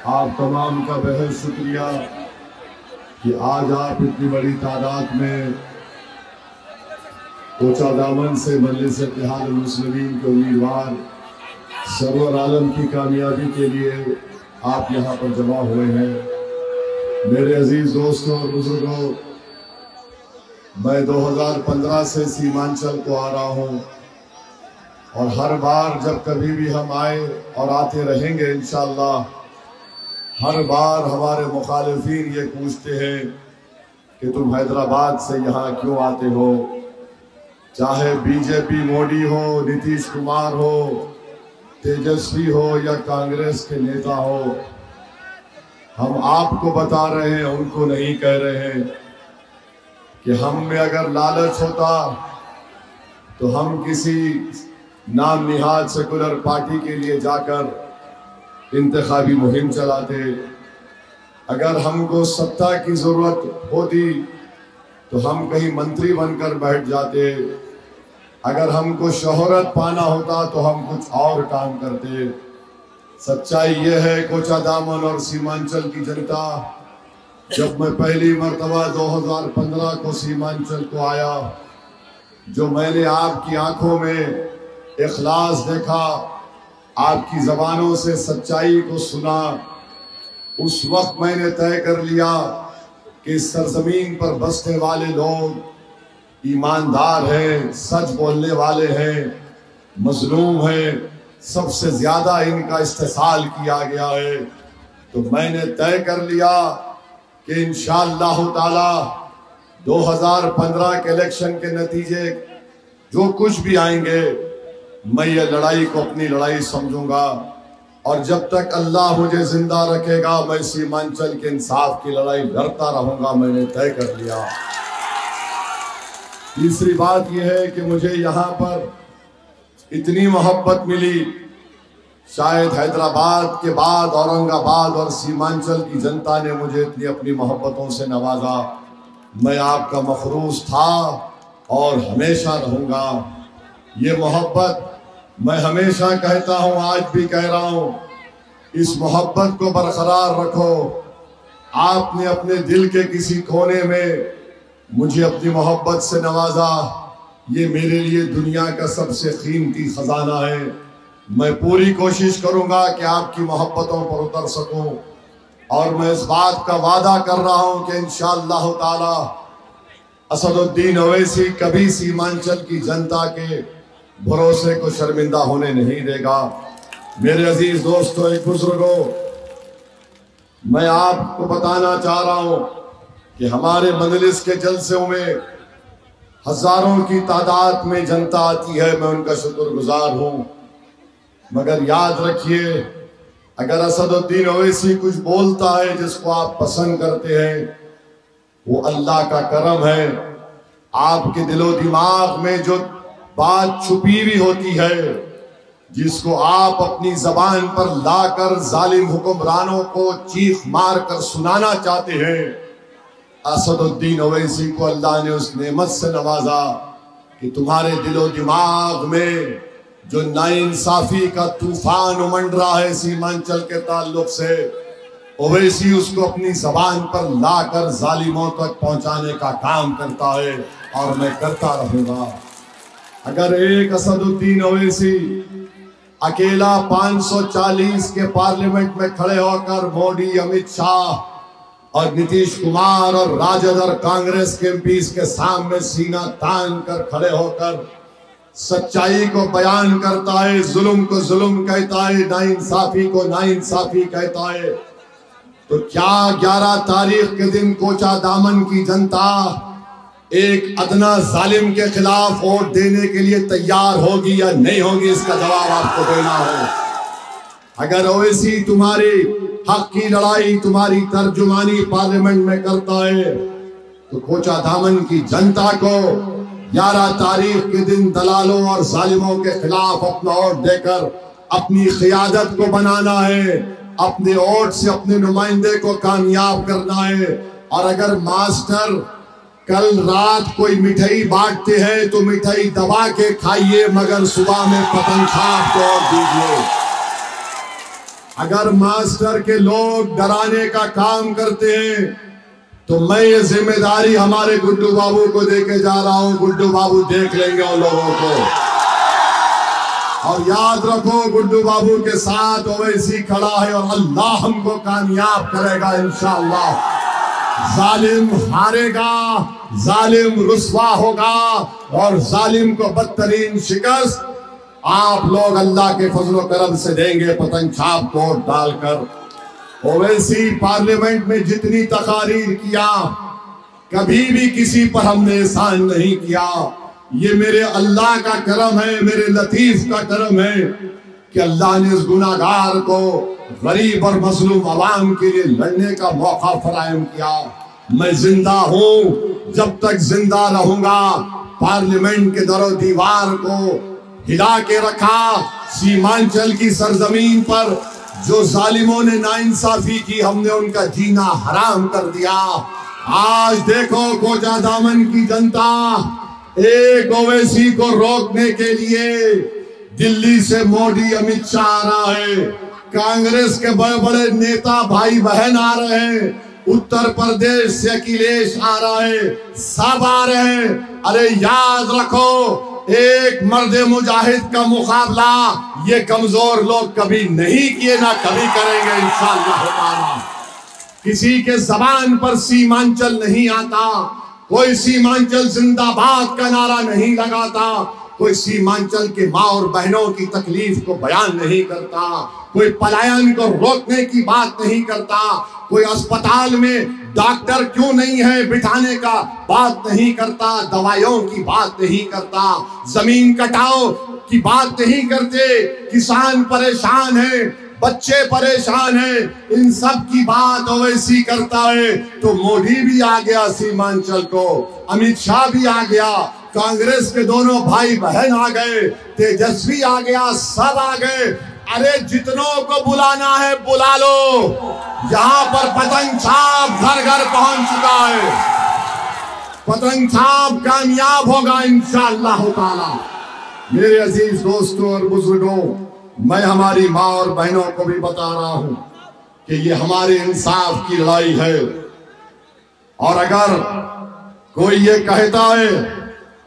आप तमाम का बेहद शुक्रिया कि आज आप इतनी बड़ी तादाद में कोचा दामन से मजलिस इत्तेहाद मुस्लिमीन के उम्मीदवार सरवर आलम की कामयाबी के लिए आप यहाँ पर जमा हुए हैं। मेरे अजीज दोस्तों और बुजुर्गों, मैं 2015 से सीमांचल को आ रहा हूँ और हर बार जब कभी भी हम आए और आते रहेंगे इंशाअल्लाह, हर बार हमारे मुखालिफिन ये पूछते हैं कि तुम हैदराबाद से यहाँ क्यों आते हो। चाहे बीजेपी मोदी हो, नीतीश कुमार हो, तेजस्वी हो या कांग्रेस के नेता हो, हम आपको बता रहे हैं, उनको नहीं कह रहे हैं कि हम में अगर लालच होता तो हम किसी नाम निहाद सेकुलर पार्टी के लिए जाकर इंतखाबी मुहिम चलाते। अगर हमको सत्ता की जरूरत होती तो हम कहीं मंत्री बनकर बैठ जाते। अगर हमको शोहरत पाना होता तो हम कुछ और काम करते। सच्चाई यह है कोचा दामन और सीमांचल की जनता, जब मैं पहली मर्तबा 2015 को सीमांचल को आया, जो मैंने आपकी आंखों में इखलास देखा, आपकी जबानों से सच्चाई को सुना, उस वक्त मैंने तय कर लिया कि इस सरजमीन पर बसने वाले लोग ईमानदार हैं, सच बोलने वाले हैं, मजलूम हैं, सबसे ज्यादा इनका इस्तेसाल किया गया है। तो मैंने तय कर लिया कि इंशाअल्लाह ताला 2015 के इलेक्शन के नतीजे जो कुछ भी आएंगे, मैं ये लड़ाई को अपनी लड़ाई समझूंगा और जब तक अल्लाह मुझे जिंदा रखेगा मैं सीमांचल के इंसाफ की लड़ाई लड़ता रहूंगा। मैंने तय कर लिया। तीसरी बात यह है कि मुझे यहाँ पर इतनी मोहब्बत मिली, शायद हैदराबाद के बाद औरंगाबाद और सीमांचल की जनता ने मुझे इतनी अपनी मोहब्बतों से नवाजा। मैं आपका मखरूस था और हमेशा रहूंगा। ये मोहब्बत मैं हमेशा कहता हूं, आज भी कह रहा हूं, इस मोहब्बत को बरकरार रखो। आपने अपने दिल के किसी कोने में मुझे अपनी मोहब्बत से नवाजा, ये मेरे लिए दुनिया का सबसे कीमती खजाना है। मैं पूरी कोशिश करूंगा कि आपकी मोहब्बतों पर उतर सकूं और मैं इस बात का वादा कर रहा हूं कि इंशाअल्लाह ताला असदुद्दीन ओवैसी कभी सीमांचल की जनता के भरोसे को शर्मिंदा होने नहीं देगा। मेरे अजीज दोस्तों, एक बुजुर्गों, मैं आपको बताना चाह रहा हूं कि हमारे मजलिस के जलसों में हजारों की तादाद में जनता आती है, मैं उनका शुक्रगुजार हूं। मगर याद रखिए, अगर असदुद्दीन ओवैसी कुछ बोलता है जिसको आप पसंद करते हैं, वो अल्लाह का करम है। आपके दिलो दिमाग में जो बात छुपी हुई होती है, जिसको आप अपनी जबान पर लाकर जालिम हुक्मरानों को चीख मार कर सुनाना चाहते हैं, असदुद्दीन ओवैसी को अल्लाह ने उस नेमत से नवाजा कि तुम्हारे दिलो दिमाग में जो नाइंसाफी का तूफान उमड़ रहा है सीमांचल के ताल्लुक से, ओवैसी उसको अपनी जबान पर लाकर जालिमों तक पहुंचाने का काम करता है और मैं करता रहूंगा। अगर एक असदुद्दीन ओवैसी अकेला 540 के पार्लियामेंट में खड़े होकर मोदी, अमित शाह और नीतीश कुमार और राजद और कांग्रेस के एमपीज के सामने सीना तान कर खड़े होकर सच्चाई को बयान करता है, जुल्म को जुल्म कहता है, नाइंसाफी को नाइंसाफी कहता है, तो क्या 11 तारीख के दिन कोचा दामन की जनता एक अदना जालिम के खिलाफ वोट देने के लिए तैयार होगी या नहीं होगी? इसका जवाब आपको देना है। अगर ओवैसी तुम्हारी हक की लड़ाई, तुम्हारी तर्जुमानी पार्लियामेंट में करता है, तो कोचा दामन की जनता को 11 तारीख के दिन दलालों और जालिमों के खिलाफ अपना वोट देकर अपनी क़ियादत को बनाना है, अपने वोट से अपने नुमाइंदे को कामयाब करना है। और अगर मास्टर कल रात कोई मिठाई बांटते हैं तो मिठाई दबा के खाइए, मगर सुबह में पतंग छाप को और दीजिए। अगर मास्टर के लोग डराने का काम करते हैं तो मैं ये जिम्मेदारी हमारे गुड्डू बाबू को देके जा रहा हूं। गुड्डू बाबू देख लेंगे उन लोगों को। और याद रखो, गुड्डू बाबू के साथ ओवैसी खड़ा है और अल्लाह हमको कामयाब करेगा इंशाअल्लाह। जालिम हारेगा, जालिम रुस्वा होगा और जालिम को बदतरीन शिकस्त आप लोग अल्लाह के फजलो करम से देंगे पतंग छाप को डालकर। ओवैसी पार्लियामेंट में जितनी तकारीर किया, कभी भी किसी पर हमने एहसान नहीं किया। ये मेरे अल्लाह का करम है, मेरे लतीफ का करम है कि अल्लाह ने इस गुनाहगार को गरीब और मजलूम अवाम के लिए लड़ने का मौका फराहम किया। मैं जिंदा हूं, जब तक जिंदा रहूंगा पार्लियामेंट के दरो दीवार को हिला के रखा। सीमांचल की सरजमीन पर जो जालिमों ने नाइंसाफी की, हमने उनका जीना हराम कर दिया। आज देखो कोचा दामन की जनता एक ओवैसी को रोकने के लिए दिल्ली से मोदी अमित शाह आ रहा है, कांग्रेस के बड़े बड़े नेता भाई बहन आ रहे हैं, उत्तर प्रदेश से अखिलेश आ रहा है, सब आ रहे हैं। अरे याद रखो, एक मर्द मुजाहिद का मुकाबला ये कमजोर लोग कभी नहीं किए, ना कभी करेंगे इंशाअल्लाह ताला। किसी के जबान पर सीमांचल नहीं आता, कोई सीमांचल जिंदाबाद का नारा नहीं लगाता, कोई सीमांचल के माँ और बहनों की तकलीफ को बयान नहीं करता, कोई पलायन को रोकने की बात नहीं करता, कोई अस्पताल में डॉक्टर क्यों नहीं है बिठाने का बात नहीं करता, दवाइयों की बात नहीं करता, जमीन कटाओ की बात नहीं करते। किसान परेशान है, बच्चे परेशान हैं, इन सब की बात ओवैसी करता है। तो मोदी भी आ गया सीमांचल को, अमित शाह भी आ गया, कांग्रेस के दोनों भाई बहन आ गए, तेजस्वी आ गया, सब आ गए। अरे जितनों को बुलाना है बुला लो, यहाँ पर पतंग छाप घर घर पहुंच चुका है। पतंग छाप कामयाब होगा इंशाअल्लाह ताला। मेरे अजीज दोस्तों और बुजुर्गों, मैं हमारी माँ और बहनों को भी बता रहा हूं कि ये हमारे इंसाफ की लड़ाई है। और अगर कोई ये कहता है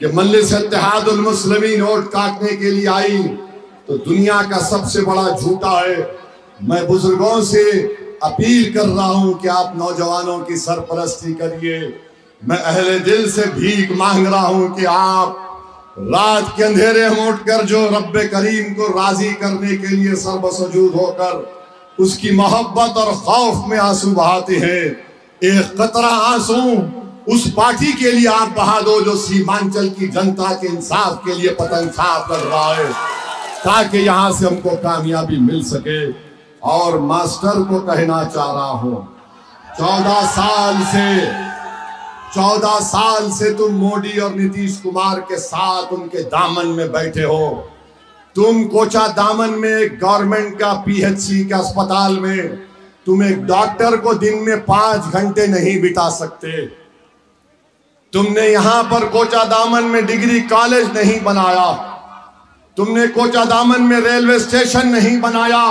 कि मजलिस इत्तेहादुल मुस्लिमीन वोट काटने के लिए आई, तो दुनिया का सबसे बड़ा झूठा है। मैं बुजुर्गों से अपील कर रहा हूं कि आप नौजवानों की सरपरस्ती करिए। मैं अहले दिल से भीख मांग रहा हूं कि आप रात के अंधेरे में उठकर जो रब्बे करीम को राजी करने के लिए सर्वसजूद होकर उसकी मोहब्बत और खौफ में आंसू बहाते हैं, एक कतरा आंसू उस पार्टी के लिए आप बहा दो जो सीमांचल की जनता के इंसाफ के लिए पतंग छाप कर रहा है, ताकि यहां से हमको कामयाबी मिल सके। और मास्टर को कहना चाह रहा हूं, 14 साल से तुम मोदी और नीतीश कुमार के साथ उनके दामन में बैठे हो। तुम कोचा दामन में एक गवर्नमेंट का पीएचसी का अस्पताल में तुम एक डॉक्टर को दिन में 5 घंटे नहीं बिता सकते। तुमने यहां पर कोचा दामन में डिग्री कॉलेज नहीं बनाया, तुमने कोचा दामन में रेलवे स्टेशन नहीं बनाया।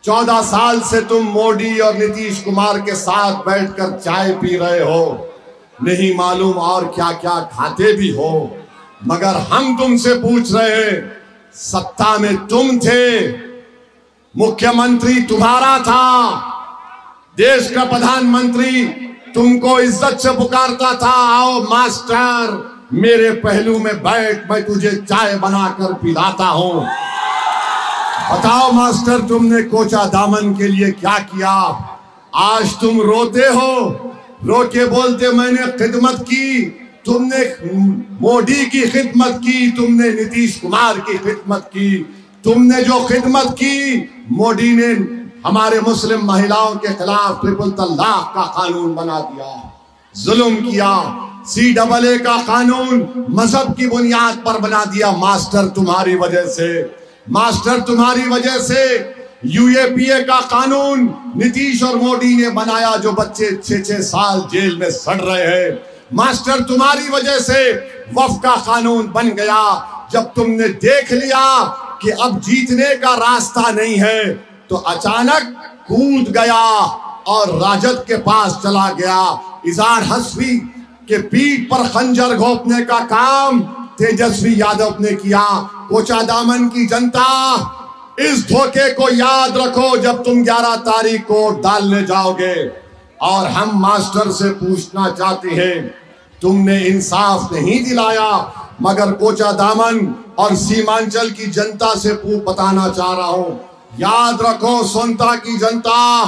14 साल से तुम मोदी और नीतीश कुमार के साथ बैठकर चाय पी रहे हो, नहीं मालूम और क्या क्या खाते भी हो। मगर हम तुमसे पूछ रहे हैं, सत्ता में तुम थे, मुख्यमंत्री तुम्हारा था, देश का प्रधानमंत्री तुमको इज्जत से पुकारता था, आओ मास्टर मेरे पहलू में बैठ, मैं तुझे चाय बनाकर पिलाता हूं। बताओ मास्टर, तुमने कोचा दामन के लिए क्या किया? आज तुम रोते हो, रो के बोलते मैंने खिदमत की। तुमने मोदी की खिदमत की, तुमने नीतीश कुमार की खिदमत की। तुमने जो खिदमत की, मोदी ने हमारे मुस्लिम महिलाओं के खिलाफ ट्रिपल तलाक का कानून बना दिया, जुल्म किया। CAA का कानून मजहब की बुनियाद पर बना दिया। मास्टर तुम्हारी वजह से, मास्टर तुम्हारी वजह से UAPA का कानून नीतीश और मोदी ने बनाया, जो बच्चे 6-6 साल जेल में सड़ रहे हैं। मास्टर तुम्हारी वजह से वक्फ का कानून बन गया। जब तुमने देख लिया कि अब जीतने का रास्ता नहीं है, तो अचानक कूद गया और राजद के पास चला गया। इजहार हस्बी के पीठ पर खंजर घोंपने का काम तेजस्वी यादव ने किया। कोचादामन की जनता, इस धोखे को याद रखो जब तुम 11 तारीख को वोट डालने जाओगे। और हम मास्टर से पूछना चाहते हैं, तुमने इंसाफ नहीं दिलाया, मगर कोचादामन और सीमांचल की जनता से बताना चाह रहा हूं, याद रखो सोनता की जनता,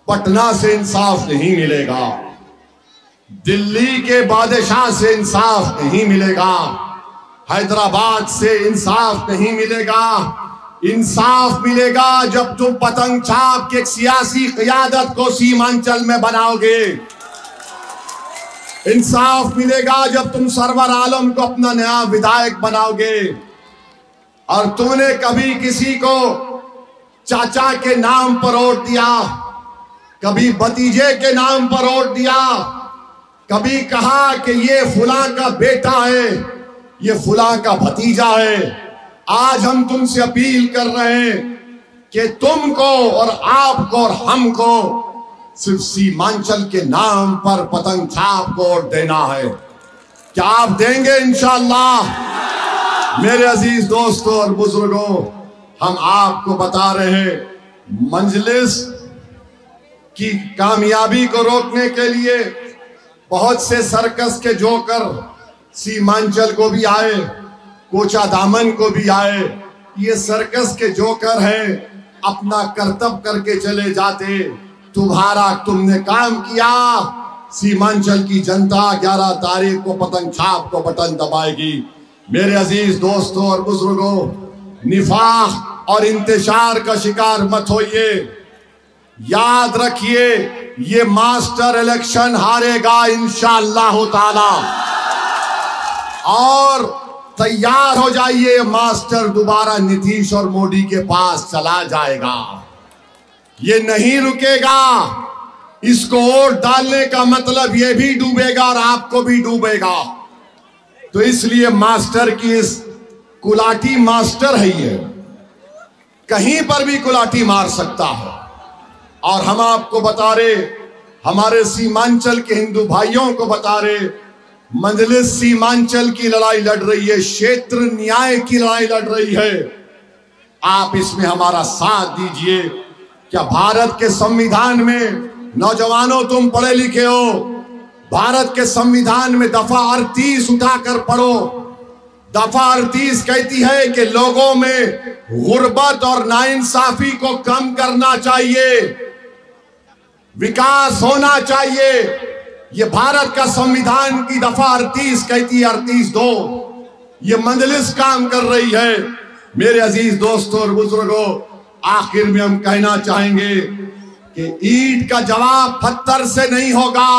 पटना से इंसाफ नहीं मिलेगा, दिल्ली के बादशाह से इंसाफ नहीं मिलेगा, हैदराबाद से इंसाफ नहीं मिलेगा। इंसाफ मिलेगा जब तुम पतंग छाप के सियासी क़यादत को सीमांचल में बनाओगे। इंसाफ मिलेगा जब तुम सरवर आलम को अपना नया विधायक बनाओगे। और तुमने कभी किसी को चाचा के नाम पर वोट दिया, कभी भतीजे के नाम पर वोट दिया, कभी कहा कि ये फुला का बेटा है, ये फुला का भतीजा है। आज हम तुमसे अपील कर रहे हैं कि तुमको और आपको और हमको सिर्फ सीमांचल के नाम पर पतंग छाप को वोट देना है। क्या आप देंगे? इंशाअल्लाह। मेरे अजीज दोस्तों और बुजुर्गों, हम आपको बता रहे हैं, मजलिस की कामयाबी को रोकने के लिए बहुत से सर्कस के जोकर सीमांचल को भी आए, कोचादामन को भी आए। ये सर्कस के जोकर हैं, अपना कर्तव्य करके चले जाते। तुमने काम किया, सीमांचल की जनता 11 तारीख को पतंग छाप को बटन दबाएगी। मेरे अजीज दोस्तों और बुजुर्गों, निफाक और इंतशार का शिकार मत होइए। याद रखिए, ये मास्टर इलेक्शन हारेगा इंशाअल्लाह ताला। और तैयार हो जाइए, मास्टर दोबारा नीतीश और मोदी के पास चला जाएगा। ये नहीं रुकेगा। इसको वोट डालने का मतलब ये भी डूबेगा और आपको भी डूबेगा। तो इसलिए मास्टर की इस कुलाटी, मास्टर है ये, कहीं पर भी कुलाटी मार सकता है। और हम आपको बता रहे, हमारे सीमांचल के हिंदू भाइयों को बता रहे, मजलिस सीमांचल की लड़ाई लड़ रही है, क्षेत्र न्याय की लड़ाई लड़ रही है। आप इसमें हमारा साथ दीजिए। क्या भारत के संविधान में, नौजवानों तुम पढ़े लिखे हो, भारत के संविधान में दफा 38 उठाकर पढ़ो। दफा 38 कहती है कि लोगों में गुर्बत और नाइंसाफी को कम करना चाहिए, विकास होना चाहिए। ये भारत का संविधान की दफा 38 कहती है, 38(2). ये मजलिस काम कर रही है। मेरे अजीज दोस्तों और बुजुर्गों, आखिर में हम कहना चाहेंगे कि ईंट का जवाब पत्थर से नहीं होगा।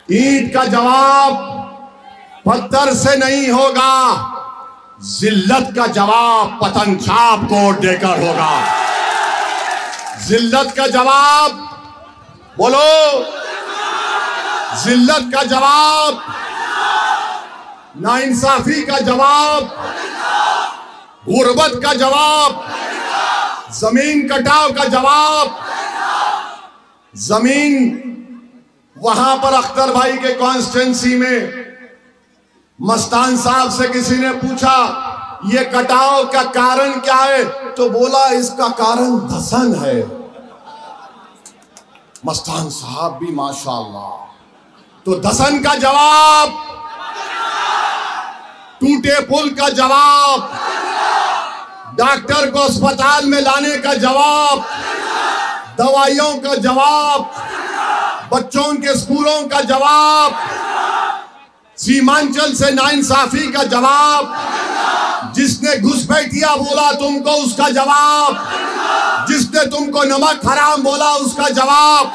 ईंट का जवाब पत्थर से नहीं होगा। जिल्लत का जवाब पतंग छाप को वोट देकर होगा। जिल्लत का जवाब बोलो, जिल्लत का जवाब, नाइंसाफी का जवाब, गुर्बत का जवाब, जमीन कटाव का जवाब। जमीन वहां पर अख्तर भाई के कॉन्स्टिट्यूंसी में मस्तान साहब से किसी ने पूछा ये कटाव का कारण क्या है, तो बोला इसका कारण धसन है। मस्तान साहब भी माशाअल्लाह। तो धसन का जवाब, टूटे पुल का जवाब, डॉक्टर को अस्पताल में लाने का जवाब, दवाइयों का जवाब, बच्चों के स्कूलों का जवाब, सीमांचल से नाइंसाफी का जवाब, जिसने घुसपैठिया बोला तुमको उसका जवाब, जिसने तुमको नमक हराम बोला उसका जवाब,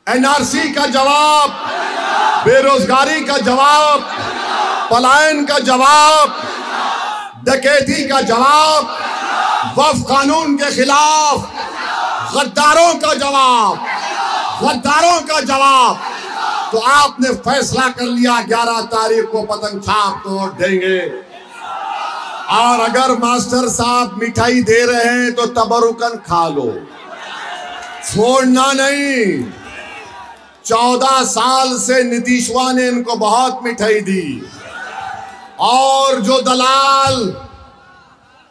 एनआरसी का जवाब, बेरोजगारी का जवाब, पलायन का जवाब, डकैती का जवाब, वक्फ कानून के खिलाफ गद्दारों का जवाब, गद्दारों का जवाब। तो आपने फैसला कर लिया 11 तारीख को पतंग छाप को वोट देंगे। और अगर मास्टर साहब मिठाई दे रहे हैं तो तबरुकन खा लो, छोड़ना नहीं। 14 साल से नीतीशवा ने इनको बहुत मिठाई दी, और जो दलाल,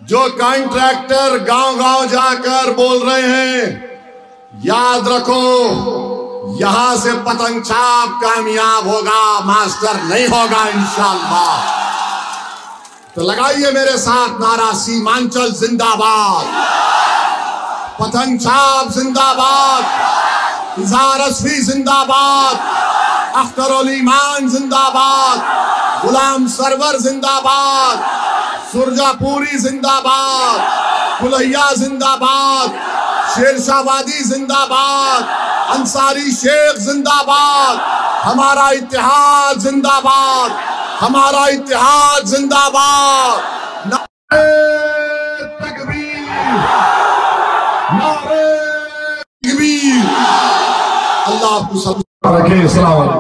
जो कॉन्ट्रैक्टर गांव-गांव जाकर बोल रहे हैं, याद रखो यहां से पतंग छाप कामयाब होगा, मास्टर नहीं होगा इंशाअल्लाह। तो लगाइए मेरे साथ नारा, सीमांचल जिंदाबाद, पतंग छाप जिंदाबाद, इज़हार असफी जिंदाबाद, अख्तरुल ईमान जिंदाबाद, गुलाम सरवर जिंदाबाद, सुरजापुरी जिंदाबाद, कुलैया जिंदाबाद, शेरशाहवादी जिंदाबाद, अंसारी शेख जिंदाबाद, हमारा इत्तेहाद जिंदाबाद, हमारा इत्तेहाद जिंदाबाद। नारे तकबीर, नारे तकबीर। अल्लाह आपको सब रखे। अस्सलाम वालेकुम।